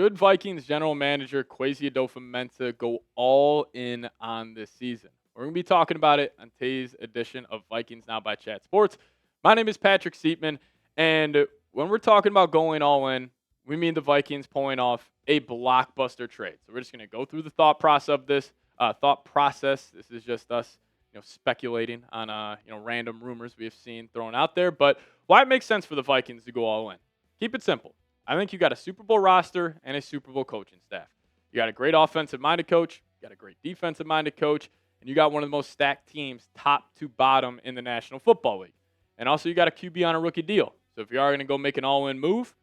Should Vikings general manager Kwesi Adofo-Mensah go all in on this season? We're going to be talking about it on today's edition of Vikings Now by Chat Sports. My name is Patrick Siepman, and when we're talking about going all in, we mean the Vikings pulling off a blockbuster trade. So we're just going to go through the thought process of this. This is just us, speculating on random rumors we have seen thrown out there. But why it makes sense for the Vikings to go all in? Keep it simple. I think you got a Super Bowl roster and a Super Bowl coaching staff. You got a great offensive-minded coach, you got a great defensive-minded coach, and you got one of the most stacked teams top to bottom in the National Football League. And also you got a QB on a rookie deal. So if you are going to go make an all-in move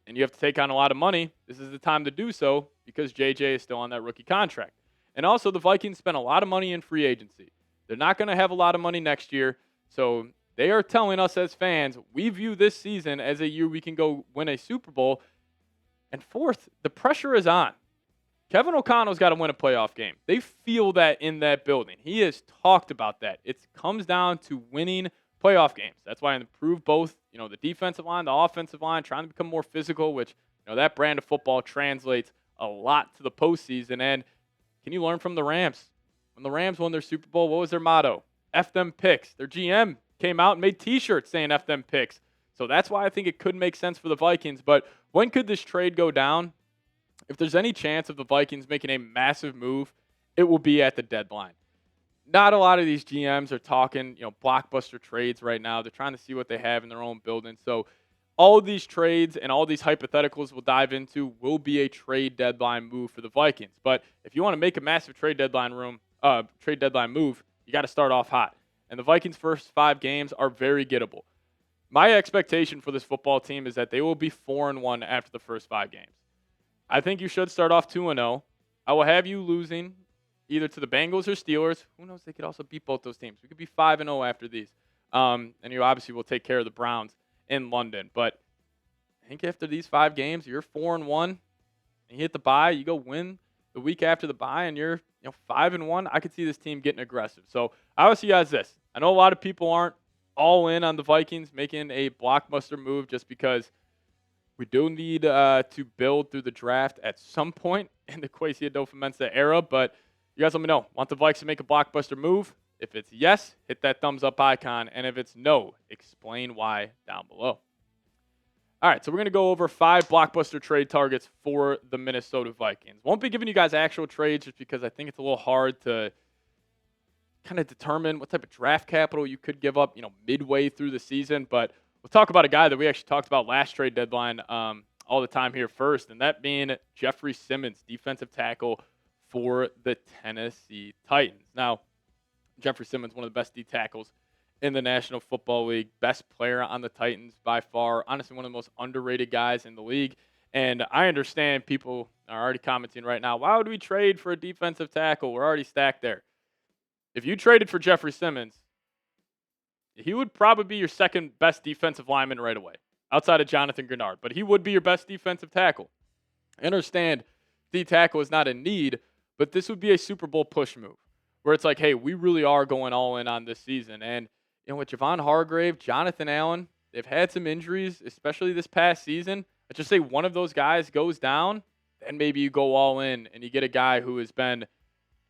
and you have to take on a lot of money, this is the time to do so because JJ is still on that rookie contract. And also the Vikings spent a lot of money in free agency. They're not going to have a lot of money next year, so they are telling us as fans, we view this season as a year we can go win a Super Bowl. And fourth, the pressure is on. Kevin O'Connell's got to win a playoff game. They feel that in that building. He has talked about that. It comes down to winning playoff games. That's why I improve both, the defensive line, the offensive line, trying to become more physical, which, that brand of football translates a lot to the postseason. And can you learn from the Rams? When the Rams won their Super Bowl, what was their motto? F them picks. Their GM came out and made T-shirts saying F them picks. So that's why I think it could make sense for the Vikings. But when could this trade go down? If there's any chance of the Vikings making a massive move, it will be at the deadline. Not a lot of these GMs are talking, blockbuster trades right now. They're trying to see what they have in their own building. So all of these trades and all these hypotheticals we'll dive into will be a trade deadline move for the Vikings. But if you want to make a massive trade deadline move, you got to start off hot. And the Vikings' first 5 games are very gettable. My expectation for this football team is that they will be 4-1 after the first 5 games. I think you should start off 2-0. I will have you losing either to the Bengals or Steelers. Who knows? They could also beat both those teams. We could be 5-0 after these. And you obviously will take care of the Browns in London. But I think after these 5 games, you're 4-1. And you hit the bye. You go win the week after the bye, and you're 5-1. I could see this team getting aggressive. So I would see you guys this. I know a lot of people aren't all in on the Vikings making a blockbuster move just because we do need to build through the draft at some point in the Kwesi Adofo-Mensah era. But you guys let me know. Want the Vikings to make a blockbuster move? If it's yes, hit that thumbs up icon. And if it's no, explain why down below. All right, so we're going to go over 5 blockbuster trade targets for the Minnesota Vikings. Won't be giving you guys actual trades just because I think it's a little hard to kind of determine what type of draft capital you could give up, midway through the season. But we'll talk about a guy that we actually talked about last trade deadline all the time here first, and that being Jeffery Simmons, defensive tackle for the Tennessee Titans. Now, Jeffery Simmons, one of the best D tackles in the National Football League, best player on the Titans by far, honestly one of the most underrated guys in the league. And I understand people are already commenting right now, why would we trade for a defensive tackle? We're already stacked there. If you traded for Jeffery Simmons, he would probably be your second best defensive lineman right away, outside of Jonathan Grenard. But he would be your best defensive tackle. I understand D tackle is not a need, but this would be a Super Bowl push move where it's like, hey, we really are going all in on this season. And with Javon Hargrave, Jonathan Allen, they've had some injuries, especially this past season. Let's just say one of those guys goes down, then maybe you go all in and you get a guy who has been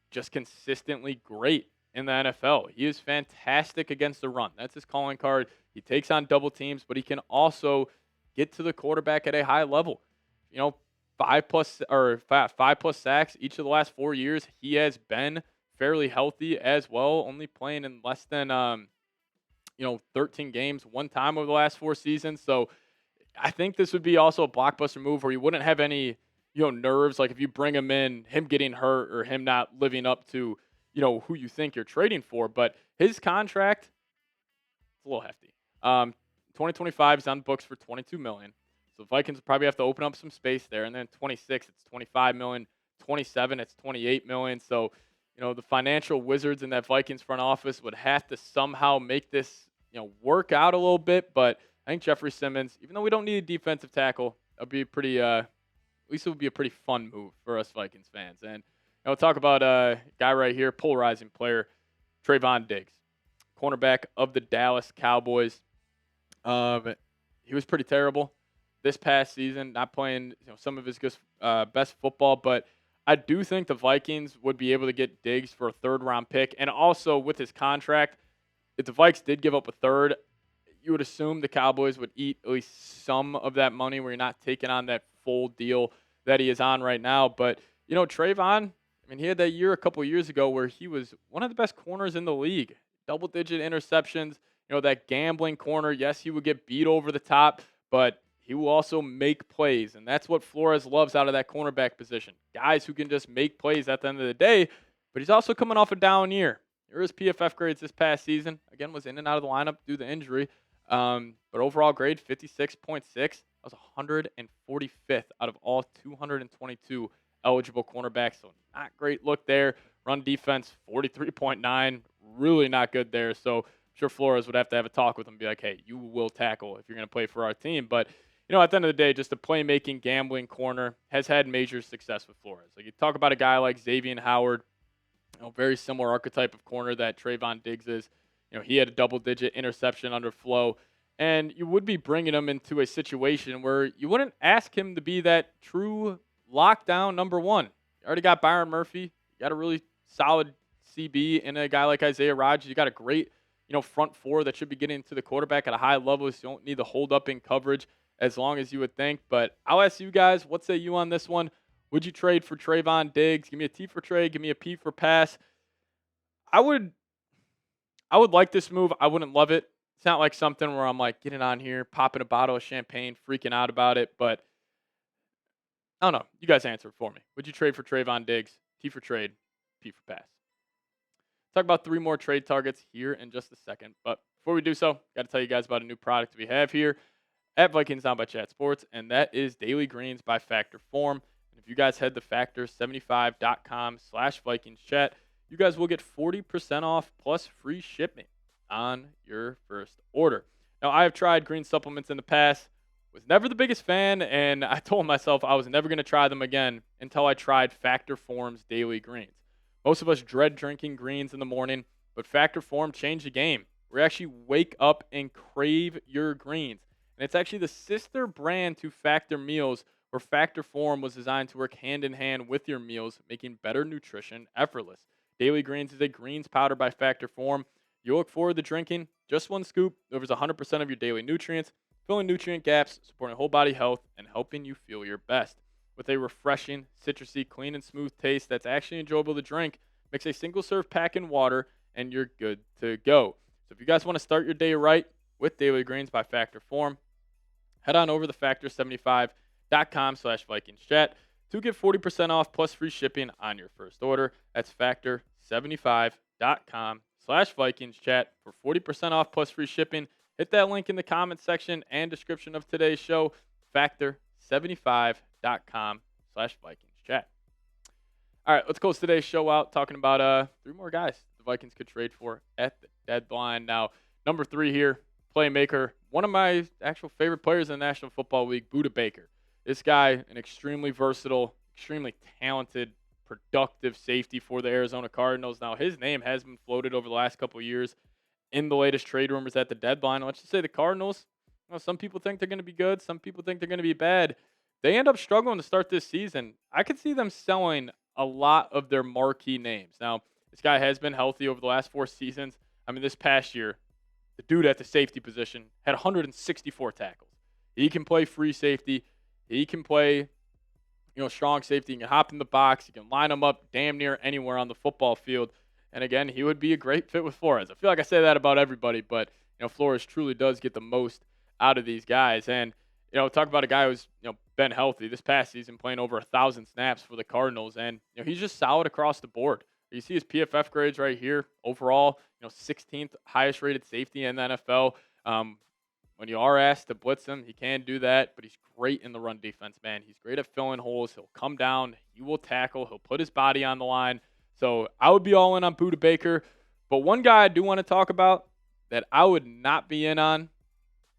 just consistently great in the NFL. He is fantastic against the run. That's his calling card. He takes on double teams, but he can also get to the quarterback at a high level. 5+ sacks each of the last 4 years. He has been fairly healthy as well, only playing in less than 13 games one time over the last 4 seasons. So I think this would be also a blockbuster move where you wouldn't have any, nerves. Like if you bring him in, him getting hurt or him not living up to, who you think you're trading for. But his contract, it's a little hefty. 2025 is on the books for $22 million. So the Vikings will probably have to open up some space there. And then 26, it's $25 million. 27, it's $28 million. So, the financial wizards in that Vikings front office would have to somehow make this, work out a little bit. But I think Jeffery Simmons, even though we don't need a defensive tackle, it'll be pretty, at least it would be a pretty fun move for us Vikings fans. And we'll talk about a guy right here, polarizing player, Trevon Diggs, cornerback of the Dallas Cowboys. He was pretty terrible this past season, not playing some of his best football, but I do think the Vikings would be able to get Diggs for a third-round pick. And also with his contract, if the Vikes did give up a third, you would assume the Cowboys would eat at least some of that money where you're not taking on that full deal that he is on right now. But, Trevon, he had that year a couple years ago where he was one of the best corners in the league. Double-digit interceptions, that gambling corner. Yes, he would get beat over the top, but he will also make plays. And that's what Flores loves out of that cornerback position. Guys who can just make plays at the end of the day, but he's also coming off a down year. Here is PFF grades this past season. Again, was in and out of the lineup due to injury. But overall grade, 56.6. That was 145th out of all 222 eligible cornerbacks. So not great look there. Run defense, 43.9. Really not good there. So I'm sure Flores would have to have a talk with him and be like, hey, you will tackle if you're going to play for our team. But, at the end of the day, just a playmaking, gambling corner has had major success with Flores. Like, you talk about a guy like Xavier Howard, very similar archetype of corner that Trevon Diggs is. He had a double-digit interception under flow. And you would be bringing him into a situation where you wouldn't ask him to be that true lockdown number one. You already got Byron Murphy. You got a really solid CB in a guy like Isaiah Rodgers. You got a great, front four that should be getting to the quarterback at a high level, so you don't need to hold up in coverage as long as you would think. But I'll ask you guys, what say you on this one? Would you trade for Trevon Diggs? Give me a T for trade. Give me a P for pass. I would like this move. I wouldn't love it. It's not like something where I'm like getting on here, popping a bottle of champagne, freaking out about it. But I don't know. You guys answer it for me. Would you trade for Trevon Diggs? T for trade, P for pass. Talk about 3 more trade targets here in just a second. But before we do so, got to tell you guys about a new product we have here at Vikings Down by Chat Sports, and that is Daily Greens by Factor Form. And if you guys head to factor75.com/VikingsChat, you guys will get 40% off plus free shipping on your first order. Now, I have tried green supplements in the past, was never the biggest fan, and I told myself I was never going to try them again until I tried Factor Form's Daily Greens. Most of us dread drinking greens in the morning, but Factor Form changed the game. We actually wake up and crave your greens. And it's actually the sister brand to Factor Meals, where Factor Form was designed to work hand in hand with your meals, making better nutrition effortless. Daily Greens is a greens powder by Factor Form. You look forward to drinking just 1 scoop, delivers 100% of your daily nutrients, filling nutrient gaps, supporting whole body health, and helping you feel your best. With a refreshing, citrusy, clean, and smooth taste that's actually enjoyable to drink, mix a single-serve pack in water, and you're good to go. So if you guys want to start your day right with Daily Greens by Factor Form, head on over to factor75.com/VikingsChat to get 40% off plus free shipping on your first order. That's factor75.com/VikingsChat for 40% off plus free shipping. Hit that link in the comment section and description of today's show, factor75.com/VikingsChat. All right, let's close today's show out talking about 3 more guys the Vikings could trade for at the deadline. Now, number 3 here, playmaker, one of my actual favorite players in the National Football League, Budda Baker. This guy, an extremely versatile, extremely talented, productive safety for the Arizona Cardinals. Now, his name has been floated over the last couple of years in the latest trade rumors at the deadline. Let's just say the Cardinals, some people think they're going to be good. Some people think they're going to be bad. They end up struggling to start this season. I could see them selling a lot of their marquee names. Now, this guy has been healthy over the last 4 seasons. This past year, the dude at the safety position had 164 tackles. He can play free safety. He can play, strong safety. He can hop in the box. He can line them up damn near anywhere on the football field. And again, he would be a great fit with Flores. I feel like I say that about everybody, but Flores truly does get the most out of these guys. And talk about a guy who's been healthy this past season, playing over 1,000 snaps for the Cardinals, and he's just solid across the board. You see his PFF grades right here. Overall, 16th highest rated safety in the NFL. When you are asked to blitz him, he can do that, but he's great in the run defense, man. He's great at filling holes. He'll come down. He will tackle. He'll put his body on the line. So I would be all in on Budda Baker. But one guy I do want to talk about that I would not be in on,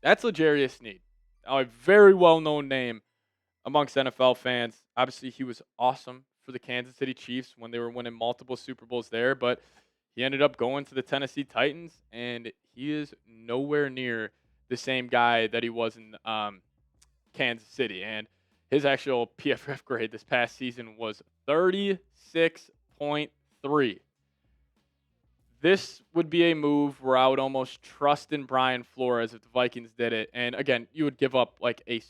that's L'Jarius Sneed. Now, a very well-known name amongst NFL fans. Obviously, he was awesome for the Kansas City Chiefs when they were winning multiple Super Bowls there, but he ended up going to the Tennessee Titans, and he is nowhere near the same guy that he was in Kansas City. And his actual PFF grade this past season was 36.3. This would be a move where I would almost trust in Brian Flores if the Vikings did it. And again, you would give up like a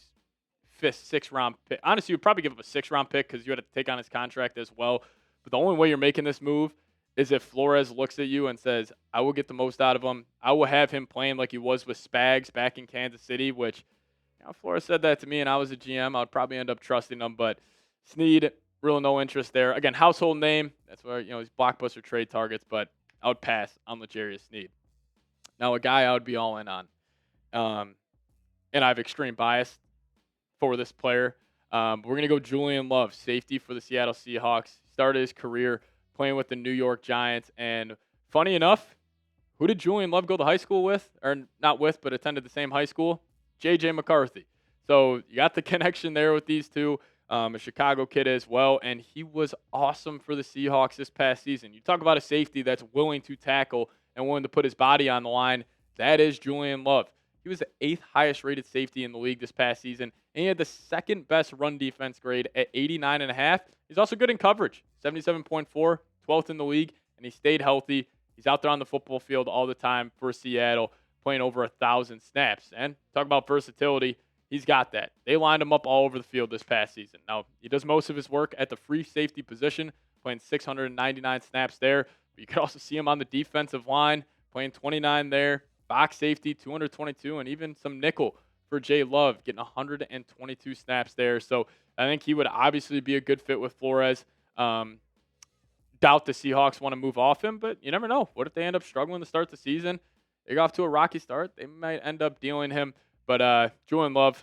fifth, 6th-round pick. Honestly, you would probably give up a 6th-round pick because you had to take on his contract as well. But the only way you're making this move is if Flores looks at you and says, I will get the most out of him. I will have him playing like he was with Spags back in Kansas City, which, Flores said that to me and I was a GM. I would probably end up trusting him. But Sneed, real no interest there. Again, household name. That's where, these blockbuster trade targets. But I would pass on L'Jarius Sneed. Now, a guy I would be all in on, and I have extreme bias for this player. We're going to go Julian Love, safety for the Seattle Seahawks. Started his career playing with the New York Giants. And funny enough, who did Julian Love go to high school with? Or not with, but attended the same high school? J.J. McCarthy. So you got the connection there with these two. A Chicago kid as well, and he was awesome for the Seahawks this past season. You talk about a safety that's willing to tackle and willing to put his body on the line. That is Julian Love. He was the 8th highest rated safety in the league this past season, and he had the 2nd best run defense grade at 89.5. He's also good in coverage, 77.4, 12th in the league, and he stayed healthy. He's out there on the football field all the time for Seattle, playing over 1,000 snaps. And talk about versatility. He's got that. They lined him up all over the field this past season. Now, he does most of his work at the free safety position, playing 699 snaps there. But you could also see him on the defensive line, playing 29 there. Box safety, 222, and even some nickel for Jay Love, getting 122 snaps there. So I think he would obviously be a good fit with Flores. Doubt the Seahawks want to move off him, but you never know. What if they end up struggling to start the season? They go off to a rocky start. They might end up dealing him. But Julian Love,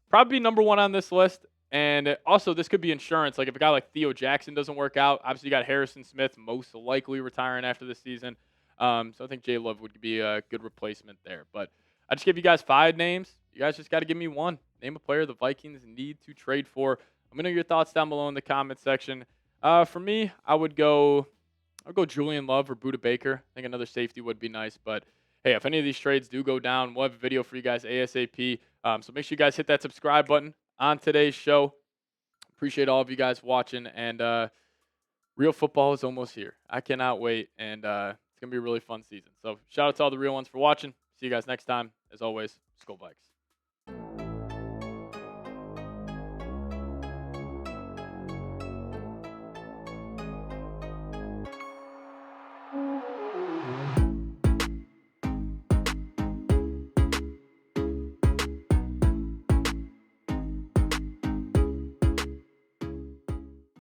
probably number 1 on this list. And also, this could be insurance. Like if a guy like Theo Jackson doesn't work out, obviously you got Harrison Smith most likely retiring after this season. So I think Jay Love would be a good replacement there. But I just give you guys 5 names. You guys just got to give me one. Name a player the Vikings need to trade for. Let me know your thoughts down below in the comment section. For me, I'll go Julian Love or Budda Baker. I think another safety would be nice, but hey, if any of these trades do go down, we'll have a video for you guys ASAP. So make sure you guys hit that subscribe button on today's show. Appreciate all of you guys watching, and real football is almost here. I cannot wait, and it's going to be a really fun season. So shout out to all the real ones for watching. See you guys next time. As always, Skol Vikes.